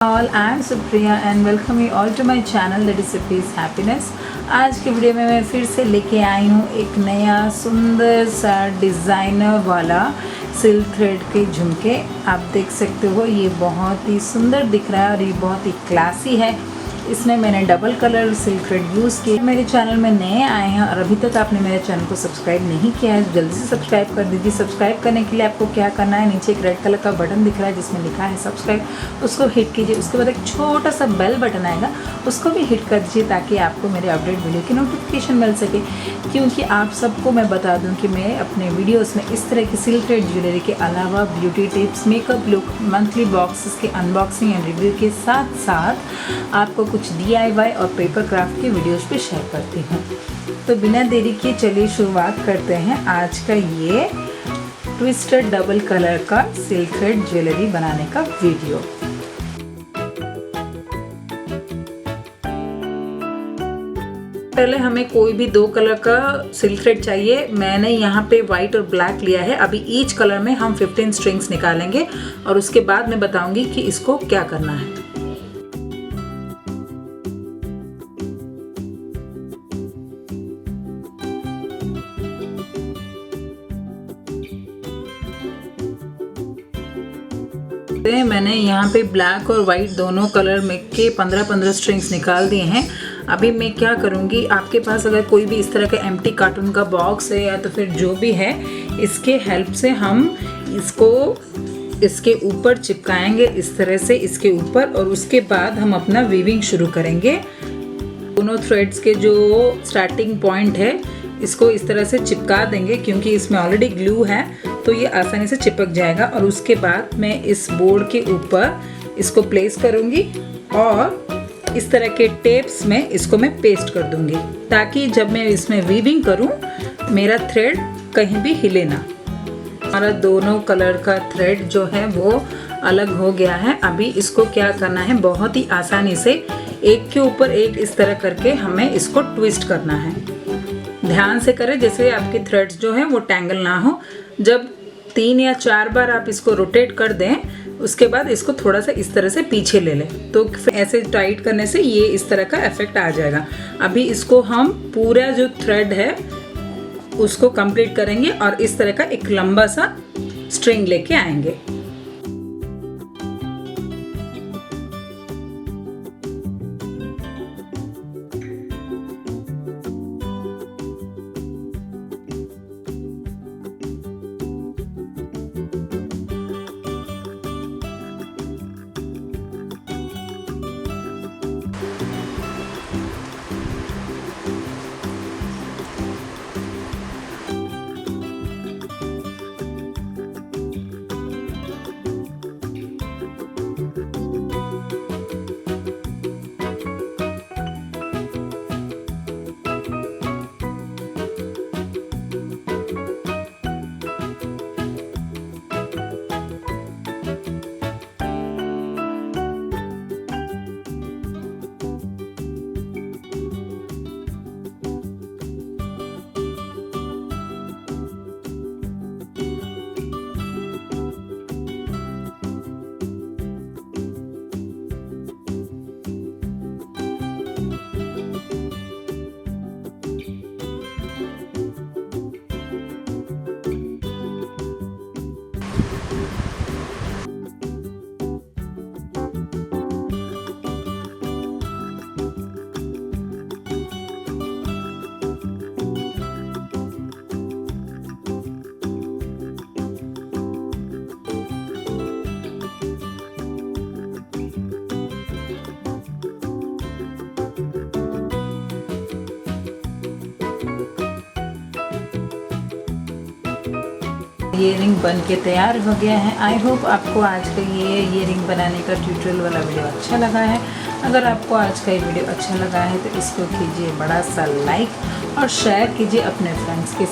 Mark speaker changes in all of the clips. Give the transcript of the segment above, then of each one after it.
Speaker 1: All I am Supriya and welcome you all to my channel that is peace happiness. आज की video में मैं फिर से लेके आई हूँ एक नया सुंदर सा डिज़ाइनर वाला सिल्क थ्रेड के झुमके। आप देख सकते हो ये बहुत ही सुंदर दिख रहा है और ये बहुत ही क्लासी है। इसमें मैंने double colour silk thread use किया। मेरे चैनल में नए आए हैं और अभी तक आपने मेरे चैनल को सब्सक्राइब नहीं किया है, जल्दी से सब्सक्राइब कर दीजिए। सब्सक्राइब करने के लिए आपको क्या करना है, नीचे एक रेड कलर का बटन दिख रहा है जिसमें लिखा है सब्सक्राइब, उसको हिट कीजिए। उसके बाद एक छोटा सा बेल बटन आएगा, उसको भी हिट कर दीजिए ताकि आपको मेरे अपडेट वीडियो की नोटिफिकेशन मिल सके। क्योंकि आप सबको मैं बता दूँ कि मैं अपने वीडियोज़ में इस तरह की सिल्क थ्रेड ज्वेलरी के अलावा beauty tips, makeup look, monthly boxes के अनबॉक्सिंग एंड रिव्यू के साथ साथ आपको कुछ DIY और पेपर क्राफ्ट की वीडियोस पे शेयर करती हूँ। तो बिना देरी के चलिए शुरुआत करते हैं आज का ये ट्विस्टेड डबल कलर का सिल्क थ्रेड ज्वेलरी बनाने का वीडियो। पहले हमें कोई भी दो कलर का सिल्क थ्रेड चाहिए। मैंने यहाँ पे वाइट और ब्लैक लिया है। अभी ईच कलर में हम 15 स्ट्रिंग्स निकालेंगे और उसके बाद मैं बताऊंगी कि इसको क्या करना है। मैंने यहाँ पे ब्लैक और वाइट दोनों कलर में के 15-15 स्ट्रिंग्स निकाल दिए हैं। अभी मैं क्या करूँगी, आपके पास अगर कोई भी इस तरह का एम्प्टी कार्टून का बॉक्स है या तो फिर जो भी है, इसके हेल्प से हम इसको इसके ऊपर चिपकाएंगे इस तरह से इसके ऊपर, और उसके बाद हम अपना वीविंग शुरू करेंगे। दोनों थ्रेड्स के जो स्टार्टिंग पॉइंट है इसको इस तरह से चिपका देंगे क्योंकि इसमें ऑलरेडी ग्लू है तो ये आसानी से चिपक जाएगा। और उसके बाद मैं इस बोर्ड के ऊपर इसको प्लेस करूँगी और इस तरह के टेप्स में इसको मैं पेस्ट कर दूँगी ताकि जब मैं इसमें वीविंग करूँ मेरा थ्रेड कहीं भी हिले ना। हमारा दोनों कलर का थ्रेड जो है वो अलग हो गया है। अभी इसको क्या करना है, बहुत ही आसानी से एक के ऊपर एक इस तरह करके हमें इसको ट्विस्ट करना है। ध्यान से करें जैसे आपके थ्रेड्स जो है वो टैंगल ना हो। जब 3 या 4 बार आप इसको रोटेट कर दें उसके बाद इसको थोड़ा सा इस तरह से पीछे ले लें तो ऐसे टाइट करने से ये इस तरह का इफेक्ट आ जाएगा। अभी इसको हम पूरा जो थ्रेड है उसको कंप्लीट करेंगे और इस तरह का एक लंबा सा स्ट्रिंग लेके आएंगे। ये रिंग बन के तैयार हो गया है। आई होप आपको आज का ये रिंग बनाने का ट्यूटोरियल वाला वीडियो अच्छा लगा है। अगर आपको आज का ये वीडियो अच्छा लगा है तो इसको कीजिए बड़ा सा लाइक और शेयर कीजिए अपने फ्रेंड्स के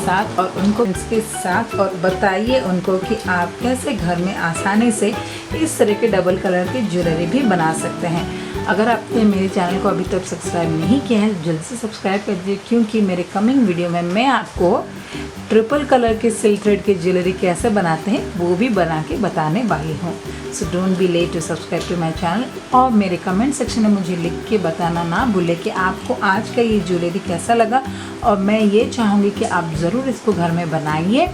Speaker 1: साथ और बताइए उनको कि आप कैसे घर में आसानी से इस तरह के डबल कलर की ज्वेलरी भी बना सकते हैं। अगर आपने मेरे चैनल को अभी तक सब्सक्राइब नहीं किया है तो जल्दी से सब्सक्राइब कर दीजिए, क्योंकि मेरे कमिंग वीडियो में मैं आपको ट्रिपल कलर के सिल्क थ्रेड के ज्वेलरी कैसे बनाते हैं वो भी बना के बताने वाली हूँ। So don't be late to subscribe to my channel, और मेरे कमेंट सेक्शन में मुझे लिख के बताना ना भूले कि आपको आज का ये ज्वेलरी कैसा लगा। और मैं ये चाहूँगी कि आप ज़रूर इसको घर में बनाइए,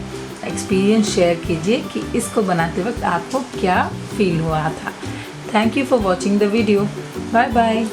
Speaker 1: एक्सपीरियंस शेयर कीजिए कि इसको बनाते वक्त आपको क्या फील हुआ था। Thank you for watching the video. Bye bye.